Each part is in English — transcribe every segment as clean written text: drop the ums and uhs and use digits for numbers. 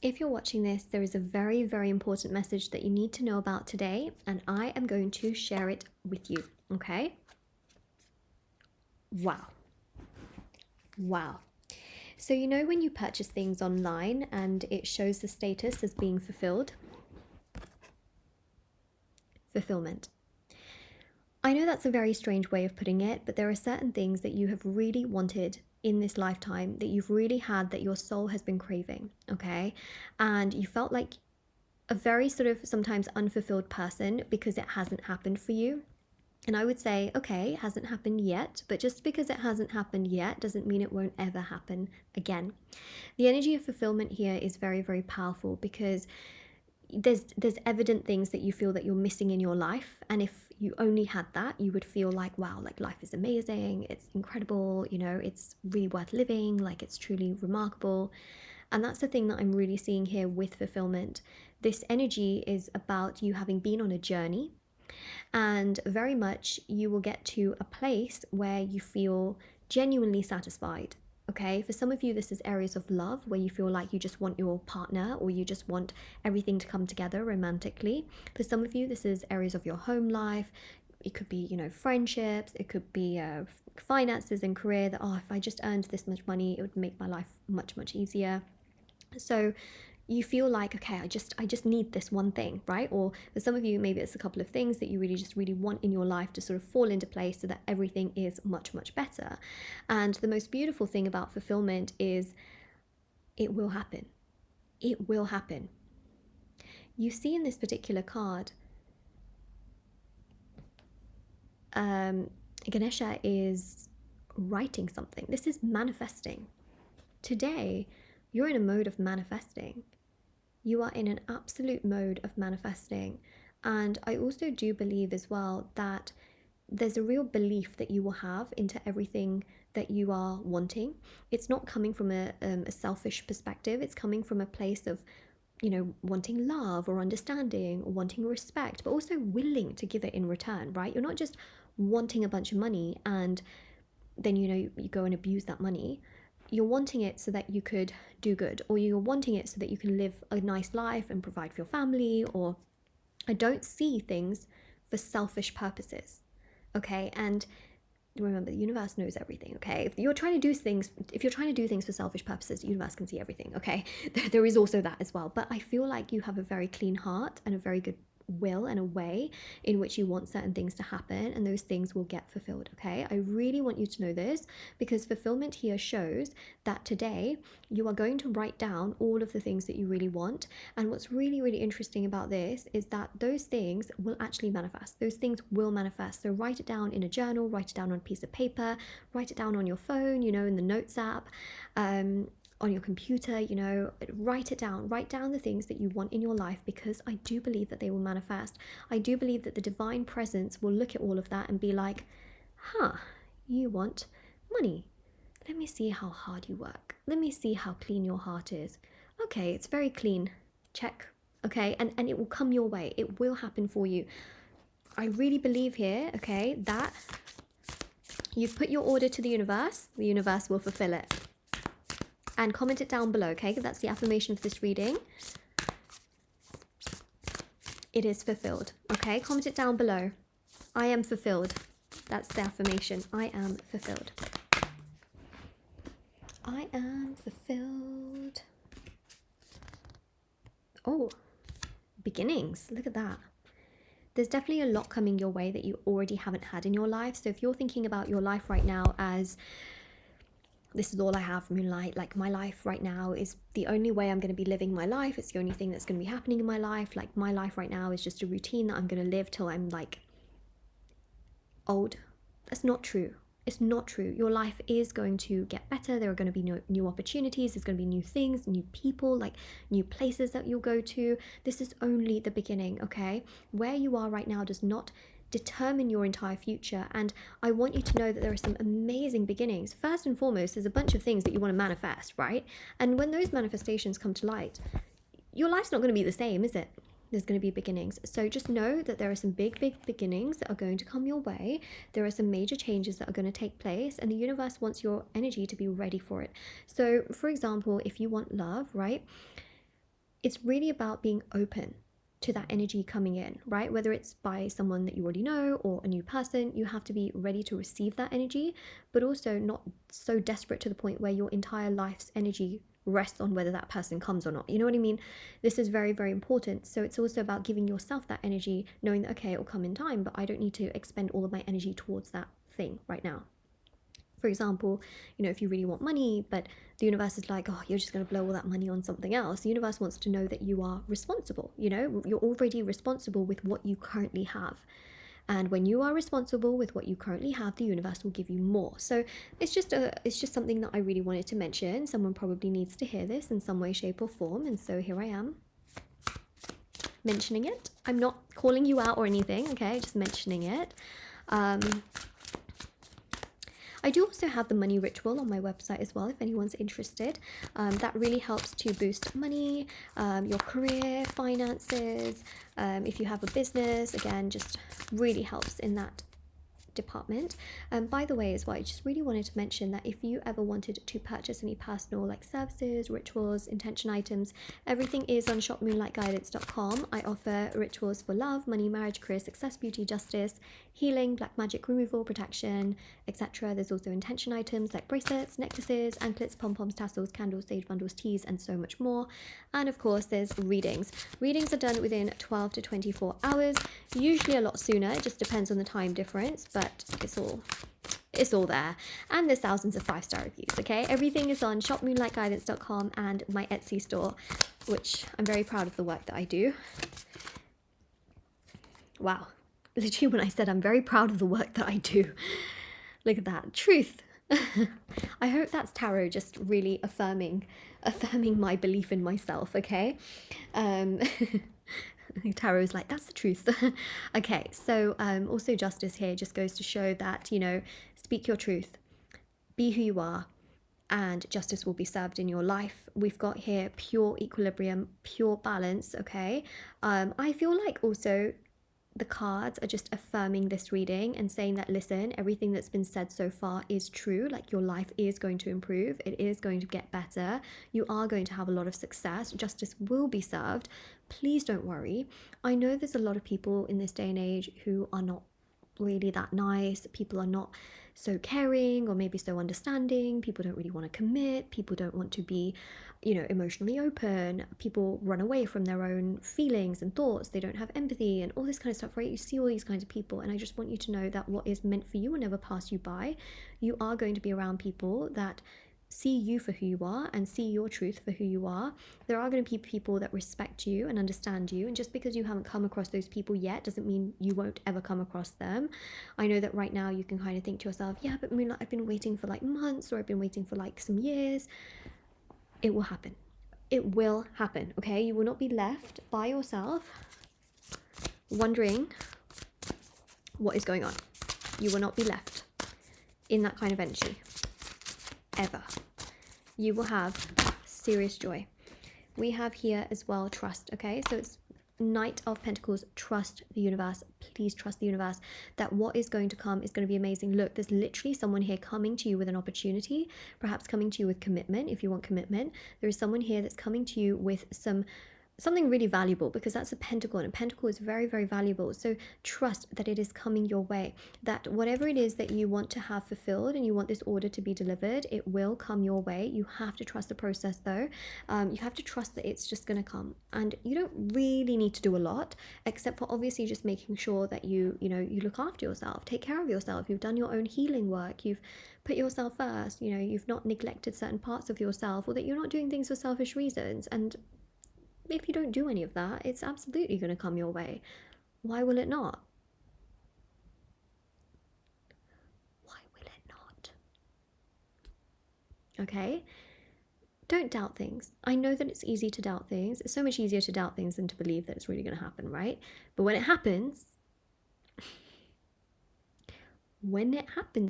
If you're watching this, there is a very, very important message that you need to know about today, and I am going to share it with you, okay? Wow. Wow. So you know when you purchase things online and it shows the status as being fulfilled? Fulfillment. I know that's a very strange way of putting it, but there are certain things that you have really wanted in this lifetime, that you've really had, that your soul has been craving, okay? And you felt like a very sort of sometimes unfulfilled person because it hasn't happened for you. And I would say, okay, it hasn't happened yet, but just because it hasn't happened yet doesn't mean it won't ever happen again. The energy of fulfillment here is very, very powerful because there's evident things that you feel that you're missing in your life, and if you only had that, you would feel like, wow, like life is amazing, it's incredible, you know, it's really worth living, like it's truly remarkable. And that's the thing that I'm really seeing here with fulfillment. This energy is about you having been on a journey, and very much you will get to a place where you feel genuinely satisfied. Okay, for some of you, this is areas of love where you feel like you just want your partner or you just want everything to come together romantically. For some of you, this is areas of your home life. It could be, you know, friendships, it could be finances and career, that, oh, if I just earned this much money, it would make my life much, much easier. So you feel like, okay, I just need this one thing, right? Or for some of you, maybe it's a couple of things that you really want in your life to sort of fall into place so that everything is much, much better. And the most beautiful thing about fulfillment is it will happen. It will happen. You see in this particular card, Ganesha is writing something. This is manifesting. Today, you're in a mode of manifesting. You are in an absolute mode of manifesting. And I also do believe as well that there's a real belief that you will have into everything that you are wanting. It's not coming from a selfish perspective. It's coming from a place of, you know, wanting love or understanding or wanting respect, but also willing to give it in return, right? You're not just wanting a bunch of money and then, you know, you go and abuse that money. You're wanting it so that you could do good, or you're wanting it so that you can live a nice life and provide for your family. Or I don't see things for selfish purposes, okay? And remember, the universe knows everything, okay? If you're trying to do things for selfish purposes, the universe can see everything, okay? There is also that as well. But I feel like you have a very clean heart and a very good will and a way in which you want certain things to happen, and those things will get fulfilled, okay? I really want you to know this, because fulfillment here shows that today you are going to write down all of the things that you really want. And what's really, really interesting about this is that those things will actually manifest. Those things will manifest. So write it down in a journal, write it down on a piece of paper, write it down on your phone, you know, in the notes app, on your computer, you know, write down the things that you want in your life, because I do believe that they will manifest. I do believe that the divine presence will look at all of that and be like, you want money, let me see how hard you work, let me see how clean your heart is. Okay, it's very clean, check. Okay, and it will come your way, it will happen for you. I really believe here, okay, that you've put your order to the universe will fulfill it. And comment it down below, okay? That's the affirmation for this reading. It is fulfilled, okay? Comment it down below. I am fulfilled. That's the affirmation. I am fulfilled. I am fulfilled. Oh, beginnings. Look at that. There's definitely a lot coming your way that you already haven't had in your life. So if you're thinking about your life right now as, this is all I have, Moonlight, like my life right now is the only way I'm going to be living my life, it's the only thing that's going to be happening in my life, like my life right now is just a routine that I'm going to live till I'm like old. That's not true. It's not true. Your life is going to get better. There are going to be new opportunities. There's going to be new things, new people, like new places that you'll go to. This is only the beginning, okay? Where you are right now does not determine your entire future. And I want you to know that there are some amazing beginnings. First and foremost, there's a bunch of things that you want to manifest, right? And when those manifestations come to light, your life's not going to be the same, is it? There's going to be beginnings. So just know that there are some big beginnings that are going to come your way. There are some major changes that are going to take place, and the universe wants your energy to be ready for it. So for example, if you want love, right? it's really about being open to that energy coming in, right? Whether it's by someone that you already know or a new person, you have to be ready to receive that energy, but also not so desperate to the point where your entire life's energy rests on whether that person comes or not. You know what I mean? This is very, very important. So it's also about giving yourself that energy, knowing that, okay, it will come in time, but I don't need to expend all of my energy towards that thing right now. For example, if you really want money, but the universe is like, oh, you're just going to blow all that money on something else. The universe wants to know that you are responsible. You're already responsible with what you currently have. And when you are responsible with what you currently have, the universe will give you more. So it's just something that I really wanted to mention. Someone probably needs to hear this in some way, shape, or form. And so here I am mentioning it. I'm not calling you out or anything, okay? Just mentioning it. I do also have the money ritual on my website as well, if anyone's interested. That really helps to boost money, your career, finances. If you have a business, again, just really helps in that department. By the way, as well, I just really wanted to mention that if you ever wanted to purchase any personal services, rituals, intention items, everything is on shopmoonlightguidance.com. I offer rituals for love, money, marriage, career, success, beauty, justice, healing, black magic removal, protection, etc. There's also intention items like bracelets, necklaces, anklets, pom-poms, tassels, candles, sage bundles, teas, and so much more. And of course, there's readings. Readings are done within 12 to 24 hours, usually a lot sooner. It just depends on the time difference, but it's all there. And there's thousands of 5-star reviews, okay? Everything is on shopmoonlightguidance.com and my Etsy store, which I'm very proud of the work that I do. Wow. Literally when I said I'm very proud of the work that I do. Look at that. Truth. I hope that's tarot just really affirming my belief in myself, okay? Tarot is like, that's the truth. Okay, so also justice here just goes to show that, speak your truth, be who you are, and justice will be served in your life. We've got here pure equilibrium, pure balance, okay? I feel like also the cards are just affirming this reading and saying that, listen, everything that's been said so far is true. Like, your life is going to improve. It is going to get better. You are going to have a lot of success. Justice will be served. Please don't worry. I know there's a lot of people in this day and age who are not really that nice. People are not so caring or maybe so understanding. People don't really want to commit. People don't want to be, emotionally open. People run away from their own feelings and thoughts. They don't have empathy and all this kind of stuff, right? You see all these kinds of people, and I just want you to know that what is meant for you will never pass you by. You are going to be around people that see you for who you are and see your truth for who you are. There are going to be people that respect you and understand you, and just because you haven't come across those people yet doesn't mean you won't ever come across them. I know that right now you can kind of think to yourself, yeah, but Moonlight, I've been waiting for months, or I've been waiting for some years. It will happen. It will happen, okay? You will not be left by yourself wondering what is going on. You will not be left in that kind of energy ever. You will have serious joy. We have here as well trust, okay? So it's Knight of Pentacles. Trust the universe. Please trust the universe that what is going to come is going to be amazing. Look, there's literally someone here coming to you with an opportunity, perhaps coming to you with commitment. If you want commitment, there is someone here that's coming to you with something really valuable, because that's a pentacle, and a pentacle is very, very valuable. So trust that it is coming your way, that whatever it is that you want to have fulfilled and you want this order to be delivered, it will come your way. You have to trust the process though. You have to trust that it's just going to come, and you don't really need to do a lot except for obviously just making sure that you look after yourself, take care of yourself. You've done your own healing work, you've put yourself first, you've not neglected certain parts of yourself, or that you're not doing things for selfish reasons. And if you don't do any of that, it's absolutely going to come your way. Why will it not? Why will it not? Okay? Don't doubt things. I know that it's easy to doubt things. It's so much easier to doubt things than to believe that it's really going to happen, right? But when it happens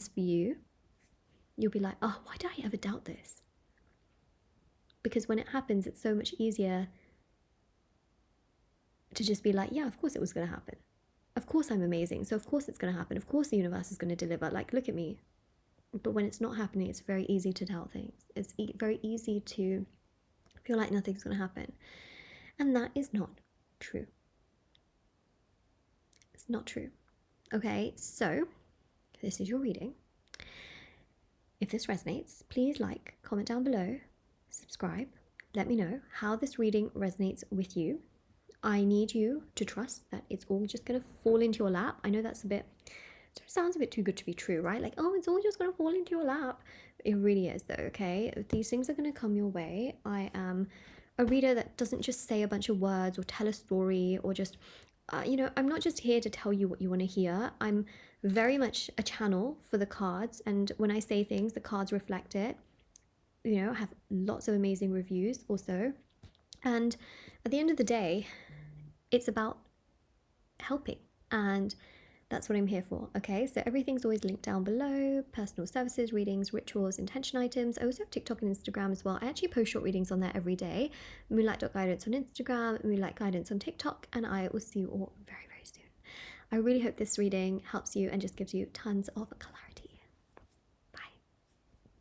for you, you'll be like, oh, why did I ever doubt this? Because when it happens, it's so much easier to just be like, yeah, of course it was going to happen. Of course I'm amazing. So of course it's going to happen. Of course the universe is going to deliver. Look at me. But when it's not happening, it's very easy to doubt things. It's very easy to feel like nothing's going to happen. And that is not true. It's not true. Okay, so this is your reading. If this resonates, please like, comment down below, subscribe. Let me know how this reading resonates with you. I need you to trust that it's all just going to fall into your lap. I know that's a bit, sort of sounds a bit too good to be true, right? Like, oh, it's all just going to fall into your lap. It really is, though, okay? These things are going to come your way. I am a reader that doesn't just say a bunch of words or tell a story or just, I'm not just here to tell you what you want to hear. I'm very much a channel for the cards. And when I say things, the cards reflect it. I have lots of amazing reviews also. And at the end of the day, it's about helping, and that's what I'm here for. Okay, so everything's always linked down below: personal services, readings, rituals, intention items. I also have TikTok and Instagram as well. I actually post short readings on there every day. Moonlight.guidance on Instagram, Moonlight Guidance on TikTok, and I will see you all very, very soon. I really hope this reading helps you and just gives you tons of clarity.